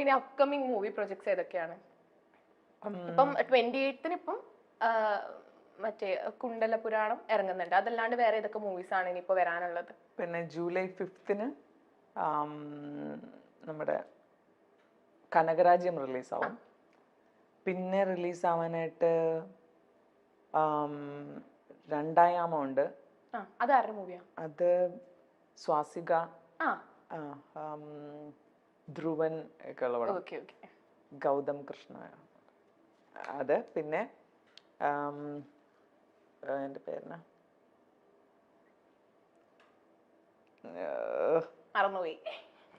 സോറിക്ക് ഇനി upcoming movie projects ഏതൊക്കെയാണ്? ഇപ്പം 28-ന് ഇപ്പം മറ്റേ കുണ്ടല പുരാണം ഇറങ്ങുന്നുണ്ട്. അതല്ലാണ്ട് വേറെ ഏതൊക്കെ മൂവീസ് ആണ് ഇനിയിപ്പോ വരാനുള്ളത്? പിന്നെ ജൂലൈ 5-ന് നമ്മുടെ കനകരാജ്യം റിലീസാവും. പിന്നെ റിലീസാവാനായിട്ട് രണ്ടായാമുണ്ട്. അതാരുടെ മൂവിയാ? അത് സ്വാസിക, ധ്രുവൻ ഒക്കെ ഉള്ള പടം. ഗൗതം കൃഷ്ണ അത്. പിന്നെ എൻ്റെ പേരിന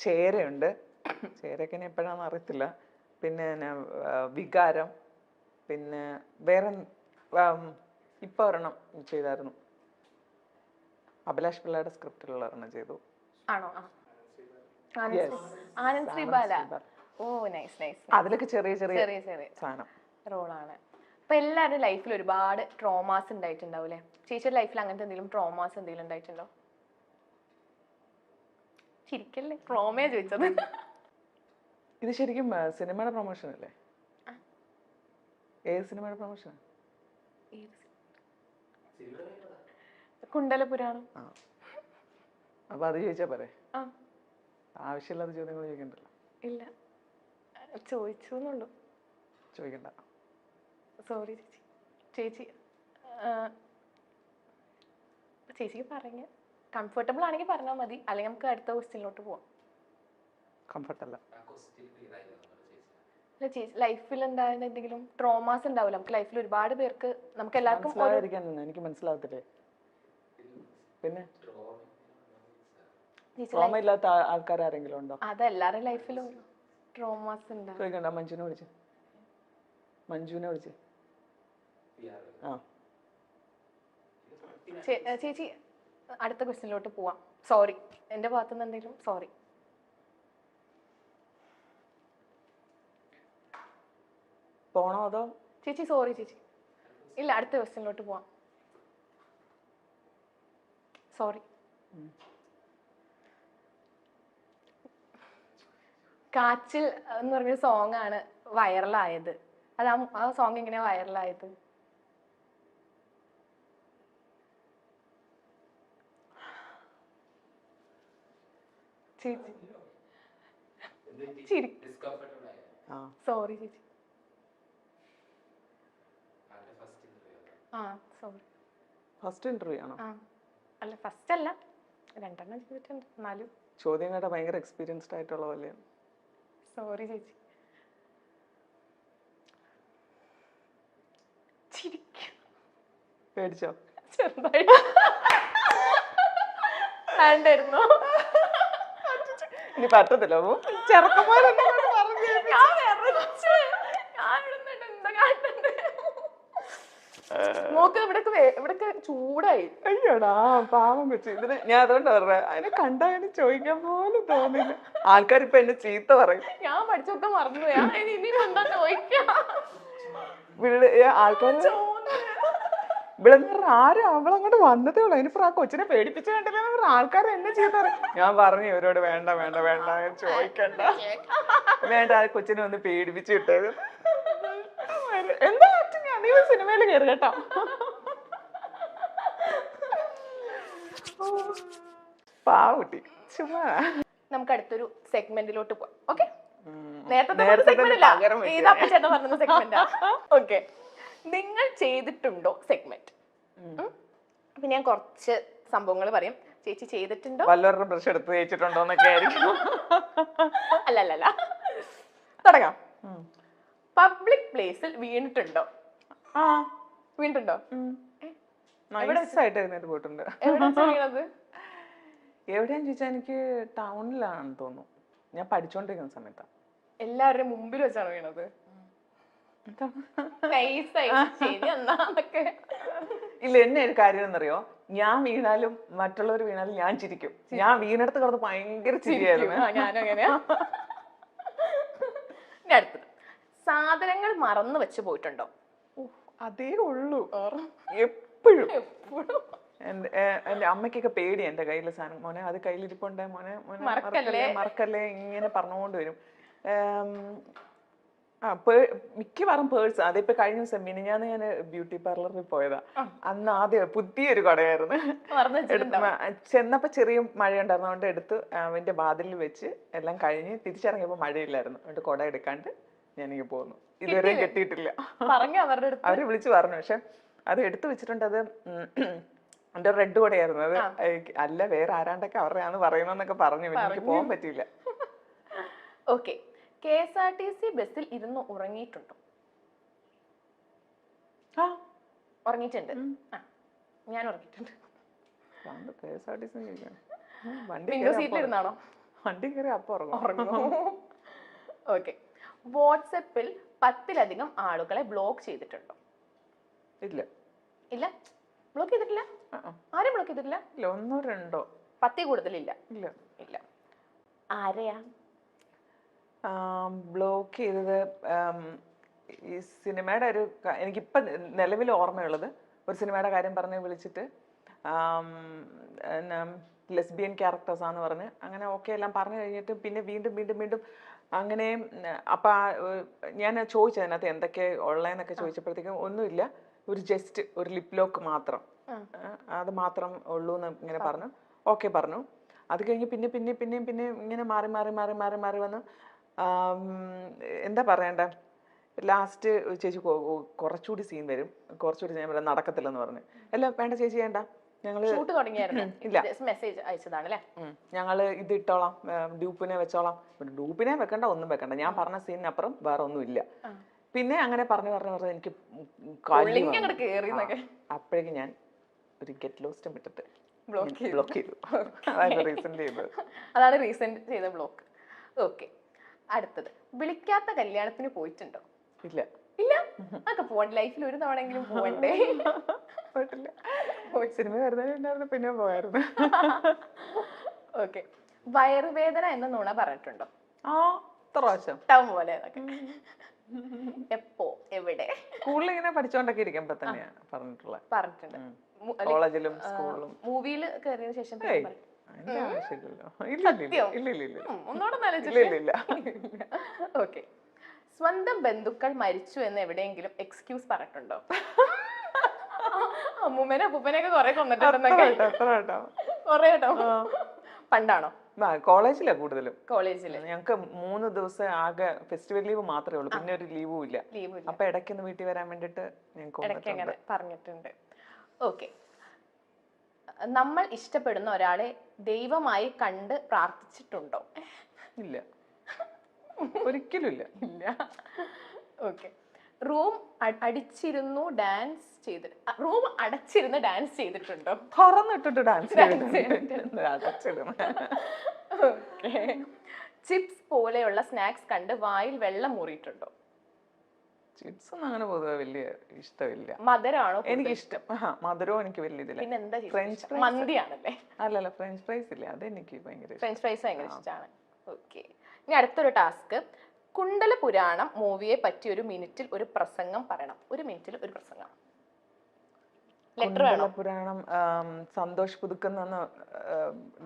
ചേരയുണ്ട്. ചേരയൊക്കെ ഇനി എപ്പോഴാണെന്ന് അറിയത്തില്ല. പിന്നെ വികാരം. പിന്നെ വേറെ ഇപ്പൊ ഒരെണ്ണം ചെയ്തായിരുന്നു, അഭിലാഷ് പിള്ളയുടെ സ്ക്രിപ്റ്റിലുള്ള ഒരെണ്ണം ചെയ്തു. ആണോ? ആനന്ദ് ശ്രീബാല. ഓ നൈസ് നൈസ്. അതിലൊക്കെ ചെറിയ ചെറിയ സാധനം റോളാണ്. അപ്പൊ എല്ലാവരുടെ ലൈഫിൽ ഒരുപാട് ട്രോമാസ് ഉണ്ടായിട്ടുണ്ടാവൂലേ? ചേച്ചിയുടെ ലൈഫിൽ അങ്ങനത്തെ എന്തെങ്കിലും ട്രോമാസ് എന്തെങ്കിലും ഉണ്ടായിട്ടുണ്ടോ? ശരിക്കല്ലേ ട്രോമയാ ചോദിച്ചത്. ഇത് ശരിക്കും സിനിമയുടെ പ്രൊമോഷൻ അല്ലേ? ഏത് സിനിമയുടെ പ്രൊമോഷൻ? കുണ്ടലപുരാണം. അപ്പൊ അത് ചോദിച്ചാ പോരെ? ആവശ്യമില്ലാത്ത ചോദ്യങ്ങൾ ചോദിക്കണ്ടല്ലോ. ഇല്ല, ചോദിച്ചെന്നുള്ളൂ. ചോദിക്കണ്ട. സോറി ചേച്ചി. ചേച്ചി ചേച്ചിക്ക് പറഞ്ഞ കംഫർട്ടബിൾ ആണെങ്കിൽ പറഞ്ഞാൽ മതി, അല്ലെങ്കിൽ നമുക്ക് അടുത്ത ക്വസ്റ്റ്യനിലോട്ട് പോവാം. കംഫർട്ടല്ല. ചേച്ചി ലൈഫിൽ ഉണ്ടായിരുന്ന എന്തെങ്കിലും ട്രോമാസ് ഉണ്ടാവില്ല? നമുക്ക് ലൈഫിൽ ഒരുപാട് പേർക്ക്, നമുക്ക് എല്ലാവർക്കും എനിക്ക് മനസ്സിലാവത്തില്ലേ? പിന്നെ ട്രോമ ഇല്ലാത്ത ആൾക്കാർ ആരെങ്കിലും ഉണ്ടോ? അതെല്ലാരുടെ ലൈഫിലും ട്രോമാസ് ഉണ്ടാവും. ചോദിക്കണ്ട. മഞ്ജുവിനെ വിളിച്ച്. ചേച്ചി അടുത്ത ക്വസ്റ്റ്യനിലോട്ട് പോവാം. സോറി, എന്റെ ഭാഗത്തുനിന്ന് എന്തെങ്കിലും സോറി. പോണോ അതോ? ചേച്ചി സോറി ചേച്ചി. ഇല്ല, അടുത്ത ക്വസ്റ്റ്യനിലോട്ട് പോവാം. സോറി. കാച്ചിൽ എന്ന് പറഞ്ഞ സോങ് ആണ് വൈറലായത്. അത് ആ സോങ് എങ്ങനെയാ വൈറലായത്? സോറി ചേച്ചി. സോറി. ഫസ്റ്റ് ഇന്റർവ്യൂ ആണോ? അല്ല, ഫസ്റ്റ് അല്ല, 2 എണ്ണം ചെയ്തിട്ടുണ്ട്. എന്നാലും ചോദ്യം കേട്ട ഭയങ്കര എക്സ്പീരിയൻസ്ഡ് ആയിട്ടുള്ള പോലെയാണ്. സോറി ചേച്ചി. പേടിച്ചോ? ചെറുതായിട്ട് വേണ്ടായിരുന്നു. ഇനി പറ്റത്തില്ല. ചെറുക്കന്മാരെന്താ നോക്ക്, ഇവിടൊക്കെ ചൂടായി. അയ്യോടാ പാവം വെച്ച്. ഇതിന് ഞാൻ അതുകൊണ്ട് പറഞ്ഞ അതിനെ കണ്ടതിന് ചോദിക്കാൻ പോലും തോന്നില്ല. ആൾക്കാരിപ്പൊ എന്നെ ചീത്ത പറയും. ഞാൻ പഠിച്ചൊക്കെ മറന്നുപോയാ. ഇനി എന്താ ചോദിക്കാം? ആൾക്കാർ ഇവിടെ ആരും അവളങ്ങോട്ട് വന്നതേ ഉള്ളു. അതിനിപ്പോ ആ കൊച്ചിനെ പേടിപ്പിച്ചു കണ്ടില്ല. ആൾക്കാർ എന്നെ ചീത്ത പറയും. ഞാൻ പറഞ്ഞു ഇവരോട് വേണ്ട വേണ്ട വേണ്ട ചോദിക്കണ്ട, വേണ്ട, ആ കൊച്ചിനെ ഒന്ന് പേടിപ്പിച്ചു കിട്ടത്. എന്താ നീ സിനിമയിൽ കയറി കേട്ടോ. പാവൂട്ടി ചുമ്മാ. നമുക്ക് അടുത്തൊരു സെഗ്മെന്റിലോട്ട് പോവാം. ഓക്കെ, നേരത്തെ ചേട്ടൻ പറഞ്ഞ സെഗ്മെന്റാ. ഓക്കെ, നിങ്ങൾ ചെയ്തിട്ടുണ്ടോ സെഗ്മെന്റ്. അപ്പൊ ഞാൻ കുറച്ച് സംഭവങ്ങൾ പറയും, ചേച്ചി ചെയ്തിട്ടുണ്ടോ, വല്ലവരുടെ ബ്രഷ് എടുത്ത് തേച്ചിട്ടുണ്ടോ എന്നൊക്കെ ആയിരിക്കും. അല്ലല്ല, തുടങ്ങാം. പബ്ലിക് പ്ലേസിൽ വീണിട്ടുണ്ടോ? വീണിട്ടുണ്ടോ? പോയിട്ടുണ്ട്. വീണത് എവിടെയാന്ന് ചോദിച്ചാൽ എനിക്ക് ടൗണിലാണെന്ന് തോന്നുന്നു. ഞാൻ പഠിച്ചോണ്ടിരിക്കുന്ന സമയത്താണ്. എല്ലാവരുടെയും മുമ്പിൽ വെച്ചാണ് വീണത്? ഇല്ല, എന്നെ ഒരു കാര്യം എന്നറിയോ, ഞാൻ വീണാലും മറ്റുള്ളവർ വീണാലും ഞാൻ ചിരിക്കും. ഞാൻ വീണെടുത്ത് കിടന്ന് ഭയങ്കര ചിരിയായിരുന്നു. ഞാനും അങ്ങനെയാ. അടുത്തത്, സാധനങ്ങൾ മറന്നു വെച്ച് പോയിട്ടുണ്ടോ? അതേ ഉള്ളൂ, എപ്പോഴും. എന്റെ അമ്മയ്ക്കൊക്കെ പേടിയാ എന്റെ കയ്യിലെ സാധനം. മോനെ അത് കയ്യിലിരിപ്പുണ്ടേ, മോനെ മോനെ മറക്കല്ലേ ഇങ്ങനെ പറഞ്ഞുകൊണ്ട് വരും. മിക്കവാറും പേഴ്സ്. അതിപ്പോ കഴിഞ്ഞ ദിവസം മിനിഞ്ഞാന്ന് ഞാൻ ബ്യൂട്ടി പാർലറിൽ പോയതാ. അന്ന് ആദ്യം പുതിയൊരു കടയായിരുന്നു. ചെന്നപ്പോ ചെറിയ മഴയുണ്ടായിരുന്നു, അതുകൊണ്ട് എടുത്ത് അവന്റെ വാതിലിൽ വെച്ച് എല്ലാം കഴിഞ്ഞ് തിരിച്ചിറങ്ങിയപ്പോ മഴയില്ലായിരുന്നു, അതുകൊണ്ട് കുട എടുക്കാണ്ട് ഞാനിങ്ങനെ പോന്നു. ഇതുവരെ കിട്ടിയിട്ടില്ല. അവര് വിളിച്ചു പറഞ്ഞു, പക്ഷെ അത് എടുത്തു വെച്ചിട്ടുണ്ട്. അത് എന്റെ റെഡ് കൊടയായിരുന്നു അത്. അല്ല, വേറെ ആരാണ്ടൊക്കെ അവരുടെയാന്ന് പറയുന്നൊക്കെ പറഞ്ഞു. എനിക്ക് പോകാൻ പറ്റിയില്ല. ഓക്കെ, KSRTC ബസ്സിൽ ഇരുന്ന് ഉറങ്ങിയിട്ടുണ്ടോ? ഉറങ്ങിയിട്ടുണ്ട്. ഞാൻ ഉറങ്ങിയിട്ടുണ്ട്. വിൻഡോ സീറ്റിൽ ഇരുന്നാണോ? വണ്ടി കയറി അപ്പൊ ഉറങ്ങും. ഓക്കെ, വാട്സാപ്പിൽ 10-ലധികം ആളുകളെ ബ്ലോക്ക് ചെയ്തിട്ടുണ്ടോ? ഇല്ല. ഇല്ല, ബ്ലോക്ക് ചെയ്തിട്ടില്ല. ആരും ബ്ലോക്ക് ചെയ്തിട്ടില്ല? ഇല്ല, 1-2 10 കൂടുതലില്ല. ഇല്ല ഇല്ല. ആരെയാ ബ്ലോക്ക് ചെയ്തത്? ഈ സിനിമയുടെ ഒരു, എനിക്കിപ്പം നിലവിൽ ഓർമ്മയുള്ളത്, ഒരു സിനിമയുടെ കാര്യം പറഞ്ഞ് വിളിച്ചിട്ട് ലെസ്ബിയൻ ക്യാരക്ടേഴ്സാന്ന് പറഞ്ഞ് അങ്ങനെ ഓക്കെ എല്ലാം പറഞ്ഞു കഴിഞ്ഞിട്ട് പിന്നെ വീണ്ടും വീണ്ടും വീണ്ടും അങ്ങനെ. അപ്പം ഞാൻ ചോദിച്ചു അതിനകത്ത് എന്തൊക്കെ ഉള്ളതെന്നൊക്കെ ചോദിച്ചപ്പോഴത്തേക്കും ഒന്നുമില്ല, ഒരു ജസ്റ്റ് ഒരു ലിപ് ലോക്ക് മാത്രം, അത് മാത്രം ഉള്ളൂ എന്ന് ഇങ്ങനെ പറഞ്ഞു. ഓക്കെ പറഞ്ഞു. അത് കഴിഞ്ഞ് പിന്നെ പിന്നെ പിന്നെയും പിന്നെ ഇങ്ങനെ മാറി മാറി മാറി മാറി മാറി വന്നു. എന്താ പറയണ്ട, ലാസ്റ്റ് ചേച്ചി കുറച്ചുകൂടി സീൻ വരും, കുറച്ചുകൂടി ഞാൻ പറയാം നടക്കത്തില്ലെന്ന് പറഞ്ഞു. എല്ലാം വേണ്ട ചേച്ചി, വേണ്ട, ഞങ്ങള് ഇല്ല, മെസ്സേജ് അയച്ചതാണ്. ഞങ്ങള് ഇത് ഇട്ടോളാം, ഡ്യൂപ്പിനെ വെച്ചോളാം. ഡ്യൂപ്പിനെ വെക്കണ്ട, ഒന്നും വെക്കണ്ട, ഞാൻ പറഞ്ഞ സീനിനപ്പുറം വേറെ ഒന്നും ഇല്ല. പിന്നെ അങ്ങനെ പറഞ്ഞു പറഞ്ഞു പറഞ്ഞു എനിക്ക് അപ്പോഴേക്കും ഞാൻ ഒരു ഗെറ്റ് ലോസ്റ്റ് വിട്ടിട്ട് ബ്ലോക്ക് ചെയ്തു. അതാണ് റീസെന്റ് ചെയ്ത ബ്ലോക്ക്. ഓക്കെ, അടുത്തത്, വിളിക്കാത്ത കല്യാണത്തിന് പോയിട്ടുണ്ടോ? ഇല്ല. ഇല്ല, അതൊക്കെ പോകണ്ട, ലൈഫിൽ ഒരു തവണയെങ്കിലും പോകണ്ടേ? പോയിട്ടില്ല. സിനിമ വരുന്നതിനുണ്ടായിരുന്നു, പിന്നെ പോയായിരുന്നു. ഓക്കെ, വയറുവേദന എന്ന നുണ പറഞ്ഞിട്ടുണ്ടോ? പോലെ എപ്പോ, എവിടെ? സ്കൂളിൽ ഇങ്ങനെ പഠിച്ചോണ്ടൊക്കെ ഇരിക്കുമ്പോ തന്നെയാണ് പറഞ്ഞിട്ടുണ്ട്. കോളേജിലും സ്കൂളിലും. മൂവിയിൽ കയറിയതിനു ശേഷം ഓക്കെ, സ്വന്തം ബന്ധുക്കൾ മരിച്ചു എന്ന് എവിടെയെങ്കിലും എക്സ്ക്യൂസ് പറഞ്ഞിട്ടുണ്ടോ? അമ്മൂമ്മനെ അപ്പൂപ്പനെയൊക്കെ കൊറേ കൊന്നിട്ടുണ്ടെന്നൊക്കെ. കൊറേ കേട്ടോ. പണ്ടാണോ? കോളേജിലാ കൂടുതലും. കോളേജില് ഞങ്ങക്ക് 3 ദിവസം ആകെ ഫെസ്റ്റിവൽ ലീവ് മാത്രമേ ഉള്ളൂ, പിന്നെ ഒരു ലീവും ഇല്ല. അപ്പൊ ഇടയ്ക്കൊന്ന് വീട്ടിൽ വരാൻ വേണ്ടിട്ട് ഞങ്ങൾക്ക് പറഞ്ഞിട്ടുണ്ട്. ഓക്കെ, നമ്മൾ ഇഷ്ടപ്പെടുന്ന ഒരാളെ ദൈവമായി കണ്ട് പ്രാർത്ഥിച്ചിട്ടുണ്ടോ? ഇല്ല, ഒരിക്കലും ഇല്ല. ഇല്ല. ഓക്കെ, റൂം അടച്ചിരുന്ന് ഡാൻസ് ചെയ്തിട്ടുണ്ടോ? തുറന്നിട്ടിട്ട് ഡാൻസ് ചിപ്സ് പോലെയുള്ള സ്നാക്സ് കണ്ട് വായിൽ വെള്ളം മൂറിയിട്ടുണ്ടോ? ചിപ്സ് ഒന്നും അങ്ങനെ പൊതുവെ വലിയ ഇഷ്ടമില്ല. മധുരമാണോ? എനിക്ക് ഇഷ്ടം. മധുരവും എനിക്ക് വലിയ ഇതില്ല. ഫ്രഞ്ച് മന്തിയാണല്ലേ? അല്ലല്ല, ഫ്രഞ്ച് ഫ്രൈസ് ഇല്ലേ, അതെനിക്ക് ഭയങ്കര ഫ്രഞ്ച് ഫ്രൈസ് ഭയങ്കര ഇഷ്ടമാണ്. ഓക്കെ, ഇനി അടുത്തൊരു ടാസ്ക്, കുണ്ടല പുരാണം മൂവിയെ പറ്റി ഒരു മിനിറ്റിൽ ഒരു പ്രസംഗം പറയണം. ഒരു മിനിറ്റിൽ ഒരു പ്രസംഗം. കുണ്ടല പുരാണം സന്തോഷ് പുതുക്കുന്ന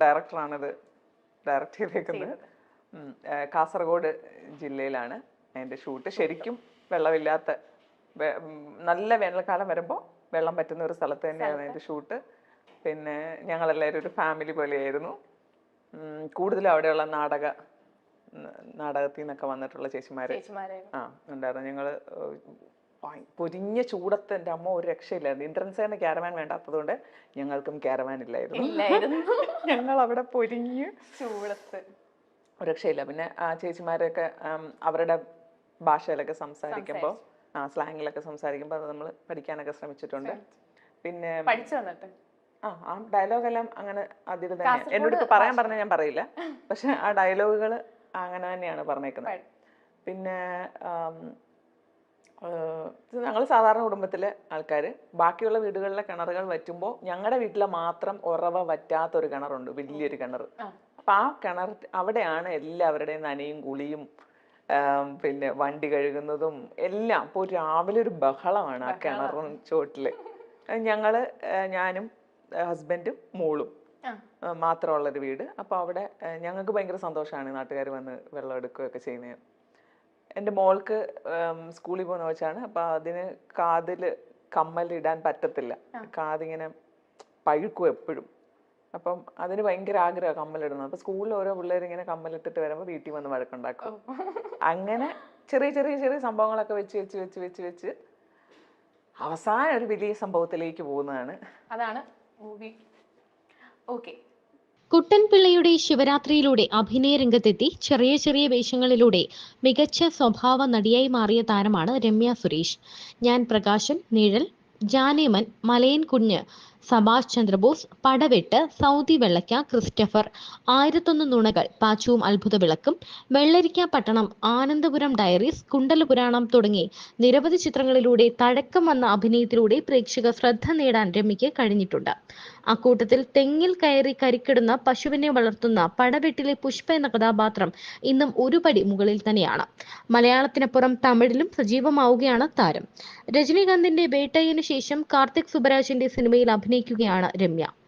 ഡയറക്ടറാണിത് ഡയറക്റ്റ് ചെയ്തേക്കുന്നത്. കാസർഗോഡ് ജില്ലയിലാണ് അതിന്റെ ഷൂട്ട്. ശരിക്കും വെള്ളമില്ലാത്ത, നല്ല വേനൽക്കാലം വരുമ്പോൾ വെള്ളം പറ്റുന്ന ഒരു സ്ഥലത്ത് തന്നെയാണ് അതിന്റെ ഷൂട്ട്. പിന്നെ ഞങ്ങളെല്ലാവരും ഒരു ഫാമിലി പോലെയായിരുന്നു. കൂടുതലും അവിടെയുള്ള നാടകത്തിൽ നിന്നൊക്കെ വന്നിട്ടുള്ള ചേച്ചിമാര് ഉണ്ടായിരുന്നു. ഞങ്ങള് പൊരിഞ്ഞ ചൂടത്ത് എൻ്റെ അമ്മ ഒരു രക്ഷയില്ലായിരുന്നു. ഇന്ദ്രൻസേന ക്യാരവാൻ വേണ്ടാത്തത് കൊണ്ട് ഞങ്ങൾക്കും ക്യാരവാൻ ഇല്ലായിരുന്നു. ഞങ്ങൾ അവിടെ പൊരിഞ്ഞ് ചൂടത്ത് ഒരു രക്ഷയില്ല. പിന്നെ ആ ചേച്ചിമാരൊക്കെ അവരുടെ ഭാഷയിലൊക്കെ സംസാരിക്കുമ്പോൾ, സ്ലാങ്ങിലൊക്കെ സംസാരിക്കുമ്പോൾ അത് നമ്മൾ പഠിക്കാനൊക്കെ ശ്രമിച്ചിട്ടുണ്ട്. പിന്നെ ആ ഡയലോഗെല്ലാം അങ്ങനെ അതിൽ തന്നെ എന്നോട് ഇപ്പൊ പറയാൻ പറഞ്ഞാൽ ഞാൻ പറയില്ല, പക്ഷെ ആ ഡയലോഗുകൾ അങ്ങനെ തന്നെയാണ് പറഞ്ഞേക്കുന്നത്. പിന്നെ ഞങ്ങൾ സാധാരണ കുടുംബത്തിലെ ആൾക്കാര്, ബാക്കിയുള്ള വീടുകളിലെ കിണറുകൾ വറ്റുമ്പോൾ ഞങ്ങളുടെ വീട്ടിലെ മാത്രം ഉറവ വറ്റാത്തൊരു കിണറുണ്ട്, വലിയൊരു കിണർ. അപ്പൊ ആ കിണർ അവിടെയാണ് എല്ലാവരുടെയും നനയും കുളിയും പിന്നെ വണ്ടി കഴുകുന്നതും എല്ലാം. അപ്പോൾ രാവിലെ ഒരു ബഹളമാണ് ആ കിണറും ചോട്ടില്. ഞാനും ഹസ്ബൻഡും മോളും മാത്രമുള്ളൊരു വീട്. അപ്പോൾ അവിടെ ഞങ്ങൾക്ക് ഭയങ്കര സന്തോഷമാണ് നാട്ടുകാർ വന്ന് വെള്ളം എടുക്കുകയൊക്കെ ചെയ്യുന്നത്. എൻ്റെ മോൾക്ക് സ്കൂളിൽ പോകുന്ന വെച്ചാണ്. അപ്പോൾ അതിന് കാതിൽ കമ്മലിടാൻ പറ്റത്തില്ല, കാതിങ്ങനെ പഴുക്കും എപ്പോഴും. അപ്പം അതിന് ഭയങ്കര ആഗ്രഹം കമ്മലിടുന്നത്. അപ്പോൾ സ്കൂളിൽ ഓരോ പിള്ളേരിങ്ങനെ കമ്മലിട്ടിട്ട് വരുമ്പോൾ വീട്ടിൽ വന്ന് വഴക്കുണ്ടാക്കും. അങ്ങനെ ചെറിയ ചെറിയ ചെറിയ സംഭവങ്ങളൊക്കെ വെച്ച് അവസാനം ഒരു വലിയ സംഭവത്തിലേക്ക് പോകുന്നതാണ്. അതാണ് മൂവി. ഓക്കെ. കുട്ടൻപിള്ളയുടെ ശിവരാത്രിയിലൂടെ അഭിനയ രംഗത്തെത്തി ചെറിയ ചെറിയ വേഷങ്ങളിലൂടെ മികച്ച സ്വഭാവ നടിയായി മാറിയ താരമാണ് രമ്യ സുരേഷ്. ഞാൻ പ്രകാശൻ, നിഴൽ, ജാനേമൻ, മലയൻ കുഞ്ഞ്, സഭാഷ് ചന്ദ്രബോസ്, പടവെട്ട്, സൗദി വെള്ളയ്ക്ക, ക്രിസ്റ്റഫർ, 1001 നുണകൾ, പാച്ചുവും അത്ഭുത വിളക്കും, വെള്ളരിക്ക പട്ടണം, ആനന്ദപുരം ഡയറീസ്, കുണ്ടലപുരാണം തുടങ്ങി നിരവധി ചിത്രങ്ങളിലൂടെ തഴക്കം വന്ന അഭിനയത്തിലൂടെ പ്രേക്ഷക ശ്രദ്ധ നേടാൻ രമ്യയ്ക്ക് കഴിഞ്ഞിട്ടുണ്ട്. അക്കൂട്ടത്തിൽ തെങ്ങിൽ കയറി കരിക്കിടുന്ന പശുവിനെ വളർത്തുന്ന പടവെട്ടിലെ പുഷ്പ എന്ന കഥാപാത്രം ഇന്നും ഒരു പടി മുകളിൽ തന്നെയാണ്. മലയാളത്തിനപ്പുറം തമിഴിലും സജീവമാവുകയാണ് താരം. രജനീകാന്തിന്റെ വേട്ടയ്യന് ശേഷം കാർത്തിക് സുബരാജിന്റെ സിനിമയിൽ അഭിനയിക്കുകയാണ് രമ്യ.